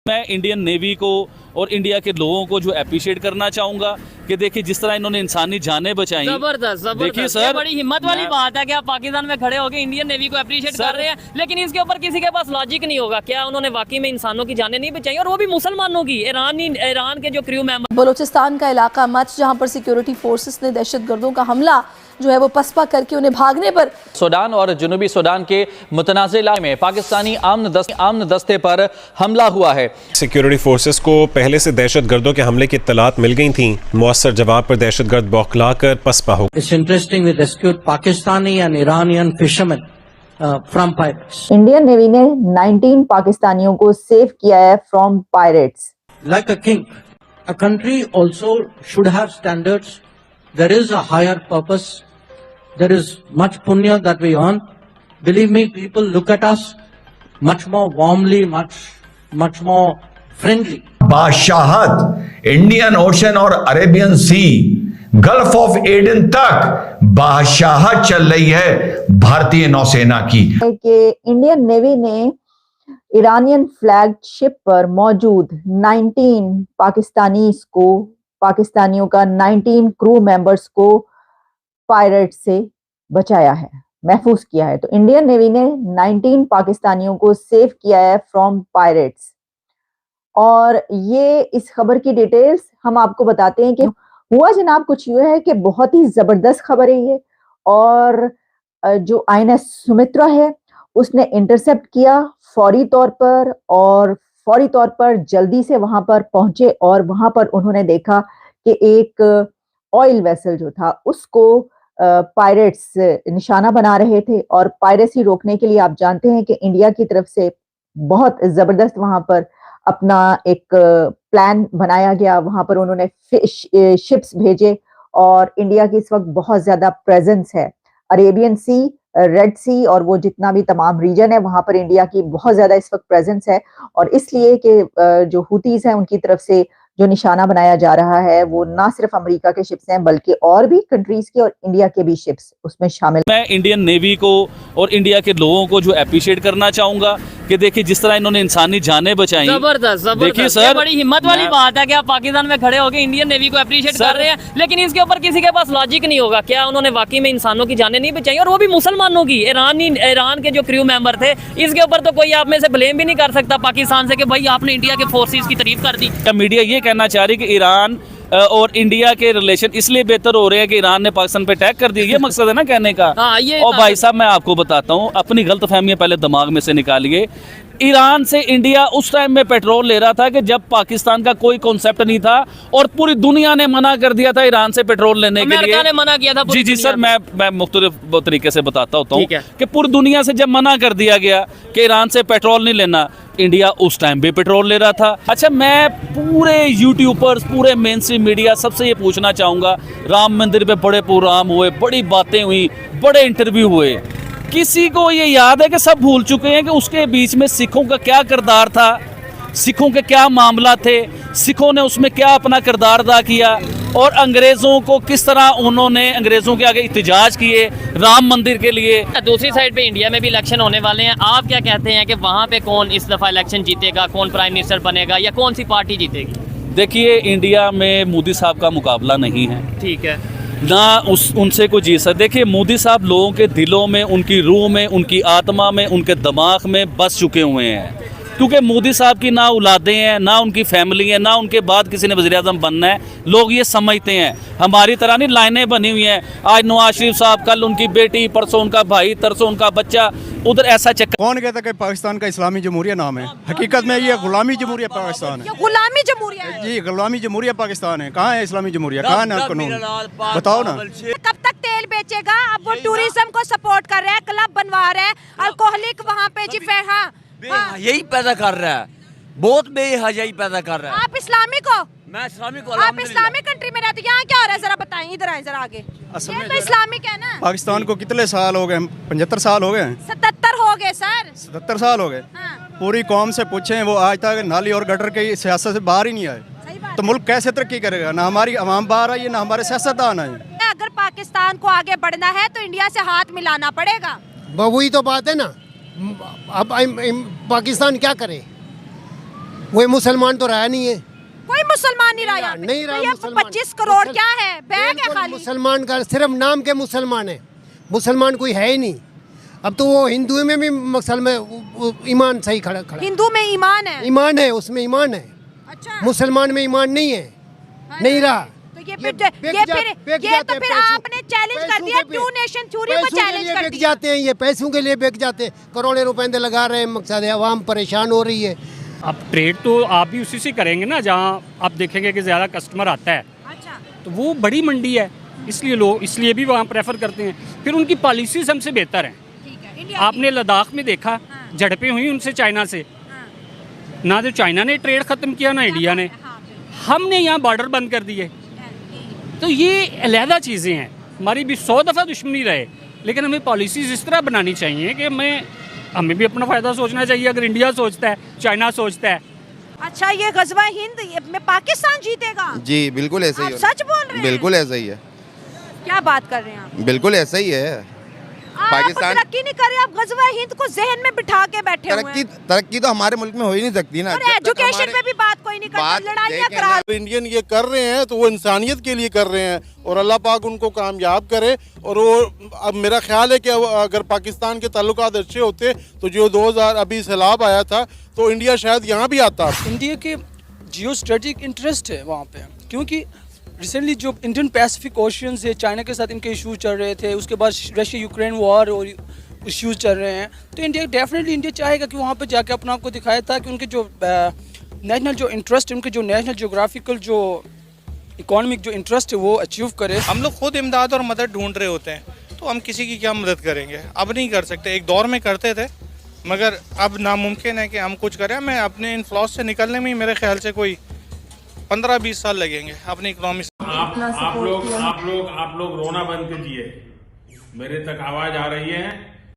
मैं Indian navy को और इंडिया के लोगों को जो अप्रिशिएट करना चाहूंगा कि देखिए जिस तरह इन्होंने इंसानी जानें बचाई। जबरदस्त देखिए जबरदस्त, ये बड़ी हिम्मत वाली बात है कि आप पाकिस्तान में खड़े होकर इंडियन नेवी को अप्रिशिएट कर रहे हैं, लेकिन इसके ऊपर किसी के पास लॉजिक नहीं होगा। क्या उन्होंने वाकई में इंसानों की जानें नहीं बचाई, और वो भी मुसलमानों की? ईरान के जो क्रू मेंबर। बलूचिस्तान का इलाका मच, जहां पर सिक्योरिटी फोर्सेस ने दहशतगर्दों का हमला जो है वो पसपा करके उन्हें भागने पर। सूडान और जनूबी सूडान के मुतनाज़ इलाके में पाकिस्तानी आमन दस्ते पर हमला हुआ है। सिक्योरिटी फोर्सेस को पहले से दहशतगर्दों के हमले की इत्तलात मिल गई थी। मुअस्सर जवाब पर दहशतगर्द बौखला कर पसपा हो। It's interesting we rescued Pakistani and Iranian fishermen from pirates. Indian navy ने 19 पाकिस्तानियों को सेव किया है from pirates. Like a king, a country also should have standards. There is a higher purpose. There is much punya that we earn. Believe me, people look at us much more warmly, much more friendly. बादशाहत Indian ocean और Arabian sea, gulf of Aden तक बादशाहत चल रही है भारतीय नौसेना की। कि इंडियन नेवी ने ईरानियन फ्लैग शिप पर मौजूद 19 पाकिस्तानियों का 19 क्रू मेंबर्स को पायरेट से बचाया है, महफूज किया है। तो इंडियन नेवी ने 19 पाकिस्तानियों को सेव किया है फ्रॉम पायरेट्स। और ये इस खबर की डिटेल्स हम आपको बताते हैं कि हुआ जनाब कुछ ये है कि बहुत ही जबरदस्त खबर है ये। और जो INS सुमित्रा है उसने इंटरसेप्ट किया फौरी तौर पर, और फौरी तौर पर जल्दी से वहां पर पहुंचे, और वहां पर उन्होंने देखा कि एक ऑयल वेसल जो था उसको पायरेट्स निशाना बना रहे थे। और पायरेसी रोकने के लिए आप जानते हैं कि इंडिया की तरफ से बहुत जबरदस्त वहां पर अपना एक प्लान बनाया गया। वहां पर उन्होंने शिप्स भेजे, और इंडिया की इस वक्त बहुत ज्यादा प्रेजेंस है अरेबियन सी, रेड सी, और वो जितना भी तमाम रीजन है वहां पर इंडिया की बहुत ज्यादा इस वक्त प्रेजेंस है। और इसलिए कि जो हुतीज हैं उनकी तरफ से जो निशाना बनाया जा रहा है वो ना सिर्फ अमेरिका के शिप्स हैं बल्कि और भी कंट्रीज के और इंडिया के भी शिप्स उसमें शामिल। मैं इंडियन नेवी को और इंडिया के लोगों को जो अप्रिशिएट करना चाहूंगा कि देखिए जिस तरह इन्होंने इंसानी जानें बचाई। जबरदस्त जबरदस्त, देखिए सर, ये बड़ी हिम्मत वाली बात है कि आप पाकिस्तान में खड़े होकर इंडियन नेवी को अप्रिशिएट कर रहे हैं, लेकिन इसके ऊपर किसी के पास लॉजिक नहीं होगा। क्या उन्होंने वाकई में इंसानों की जानें नहीं बचाई, और वो भी मुसलमानों की? ईरान के जो क्रू मेंबर थे, इसके ऊपर तो कोई आप में से ब्लेम भी नहीं कर सकता पाकिस्तान से कि भाई आपने इंडिया के फोर्सेस की तारीफ कर दी। मीडिया ये कहना चाह रही कि ईरान और इंडिया के रिलेशन इसलिए बेहतर हो रहे हैं कि ईरान ने पाकिस्तान पे अटैक कर दिया, ये मकसद है ना कहने का। और भाई साहब मैं आपको बताता हूँ, अपनी गलतफहमियां पहले दिमाग में से निकालिए। ईरान से इंडिया उस टाइम में पेट्रोल ले रहा था कि जब पाकिस्तान का कोई कॉन्सेप्ट नहीं था, और पूरी दुनिया ने मना कर दिया था ईरान से पेट्रोल लेने के लिए। अमेरिका ने मना किया था। जी सर, मैं मुख्तलिफ तरीके से बताता होता हूँ कि पूरी दुनिया से जब मना कर दिया गया कि ईरान से पेट्रोल नहीं लेना, इंडिया उस टाइम भी पेट्रोल ले रहा था। अच्छा, मैं पूरे यूट्यूबर्स, पूरे मेन स्ट्रीम मीडिया सबसे ये पूछना चाहूँगा, राम मंदिर पे बड़े प्रोग्राम हुए, बड़ी बातें हुई, बड़े इंटरव्यू हुए, किसी को ये याद है कि सब भूल चुके हैं कि उसके बीच में सिखों का क्या किरदार था, सिखों के क्या मामला थे, सिखों ने उसमें क्या अपना किरदार अदा किया, और अंग्रेज़ों को किस तरह उन्होंने अंग्रेज़ों के आगे इhtजाज किए राम मंदिर के लिए। दूसरी साइड पे इंडिया में भी इलेक्शन होने वाले हैं, आप क्या कहते हैं कि वहाँ पे कौन इस दफ़ा इलेक्शन जीतेगा, कौन प्राइम मिनिस्टर बनेगा, या कौन सी पार्टी जीतेगी? देखिए, इंडिया में मोदी साहब का मुकाबला नहीं है, ठीक है ना उनसे कोई जीत सकता। देखिए, मोदी साहब लोगों के दिलों में, उनकी रूह में, उनकी आत्मा में, उनके दिमाग में बस चुके हुए हैं, क्योंकि मोदी साहब की ना औलादें हैं, ना उनकी फैमिली है, ना उनके बाद किसी ने वज़ीर आज़म बनना है। लोग ये समझते हैं, हमारी तरह नहीं लाइनें बनी हुई हैं, आज नवाज शरीफ साहब, कल उनकी बेटी, परसों उनका भाई, तरसों उनका बच्चा, उधर ऐसा चक्कर। कौन कहता है कि पाकिस्तान का इस्लामी जमहूरिया नाम है? हकीकत में ये गुलामी जमहूरिया पाकिस्तान है। गुलामी जमहूरिया है जी, गुलामी जमहूरिया पाकिस्तान है। कहाँ है इस्लामी जमहूरिया? कहाँ है कानून? बताओ ना। कब तक तेल बेचेगा? अब वो टूरिज्म को सपोर्ट कर रहा है, क्लब बनवा रहा है, अल्कोहलिक वहाँ पे जी यही पैदा कर रहा है, बहुत बेहयाई पैदा कर रहा है। आप इस्लामिक हो? मैं इस्लामिक हूं। आप इस्लामिक कंट्री में रहते, यहाँ क्या हो रहा है जरा बताएं, इधर आए जरा आगे। ये तो इस्लामिक है ना। पाकिस्तान को कितने साल हो गए? 75 साल हो गए? 77 हो गए सर। 77 साल हो गए। पूरी कौम से पूछें, वो आज तक नाली और गटर की सियासत से बाहर ही नहीं आए, तो मुल्क कैसे तरक्की करेगा? ना हमारी अवाम बाहर आई है, ना हमारे सियासतदान आए। अगर पाकिस्तान को आगे बढ़ना है तो इंडिया से हाथ मिलाना पड़ेगा। वही तो बात है ना। अब पाकिस्तान क्या करे? वो मुसलमान तो रहा नहीं है, कोई मुसलमान नहीं रहा यहाँ पे। नहीं रहा तो ये मुसलमान। 25 करोड़ क्या है, बैग है खाली। मुसलमान का सिर्फ नाम के मुसलमान है, मुसलमान कोई है ही नहीं। अब तो वो हिंदू में भी मसल में ईमान सही खड़ा खड़ा, हिंदू में ईमान है, ईमान है, उसमें ईमान है। अच्छा, मुसलमान में ईमान नहीं है, नहीं रहा। तो ये तो फिर आपने चैलेंज कर दिया, टू नेशन थ्योरी को चैलेंज कर बिक दिया। जाते हैं, ये पैसों के लिए बिक जाते हैं, करोड़ों रुपए लगा रहे हैं, मकसद है आवाम परेशान हो रही है। अब ट्रेड तो आप भी उसी से करेंगे ना, जहाँ आप देखेंगे कि ज़्यादा कस्टमर आता है। अच्छा, तो वो बड़ी मंडी है, इसलिए लोग इसलिए भी वहाँ प्रेफर करते हैं। फिर उनकी पॉलिसीज हमसे बेहतर हैं। आपने लद्दाख में देखा, झड़पें हुई उनसे चाइना से, ना तो चाइना ने ट्रेड ख़त्म किया ना इंडिया ने, हमने यहाँ बॉर्डर बंद कर दिए। तो ये अलहदा चीज़ें हैं, हमारी भी 100 दफ़ा दुश्मनी रहे, लेकिन हमें पॉलिसीज़ इस तरह बनानी चाहिए कि हमें भी अपना फ़ायदा सोचना चाहिए। अगर इंडिया सोचता है, चाइना सोचता है। अच्छा, ये गज़वा हिंद में पाकिस्तान जीतेगा? जी बिल्कुल ऐसा ही है। सच बोल रहे हैं? बिल्कुल ऐसा ही है। क्या बात कर रहे हैं आप? बिल्कुल ऐसा ही है। पाकिस्तान तरक्की नहीं कर रहे, आप गज़वा हिंद को जहन में बिठा के बैठे हुए हैं। तरक्की तो हमारे मुल्क में हो ही नहीं सकती ना। और एजुकेशन में भी बात कोई नहीं करता, लड़ाइयाँ करा। इंडियन ये कर रहे हैं तो वो इंसानियत के लिए कर रहे हैं, और अल्लाह पाक उनको कामयाब करे। और वो अब मेरा ख्याल है कि अगर पाकिस्तान के ताल्लुकात अच्छे होते तो जो 2000 अभी सैलाब आया था तो इंडिया शायद यहाँ भी आता। इंडिया के जियो स्ट्रेटेजिक इंटरेस्ट है वहाँ पे, क्योंकि रिसेंटली जो इंडियन पैसिफिक ओशियन है, चाइना के साथ इनके इशूज चल रहे थे, उसके बाद रशिया यूक्रेन वॉर और इश्यूज चल रहे हैं। तो इंडिया चाहेगा कि वहाँ पे जाके अपना आपको दिखाया, ताकि उनके जो नेशनल जो इंटरेस्ट है, उनके जो नेशनल जोग्राफिकल जो इकोनॉमिक जो इंटरेस्ट है वो अचीव करे। हम लोग खुद इमदाद और मदद ढूंढ रहे होते हैं, तो हम किसी की क्या मदद करेंगे? अब नहीं कर सकते। एक दौर में करते थे, मगर अब नामुमकिन है कि हम कुछ करें। मैं अपने इन फ्लॉस से निकलने में मेरे ख्याल से कोई 15-20 साल लगेंगे अपनी इकोनॉमी से। आप लोग रोना बंद कीजिए, मेरे तक आवाज आ रही है।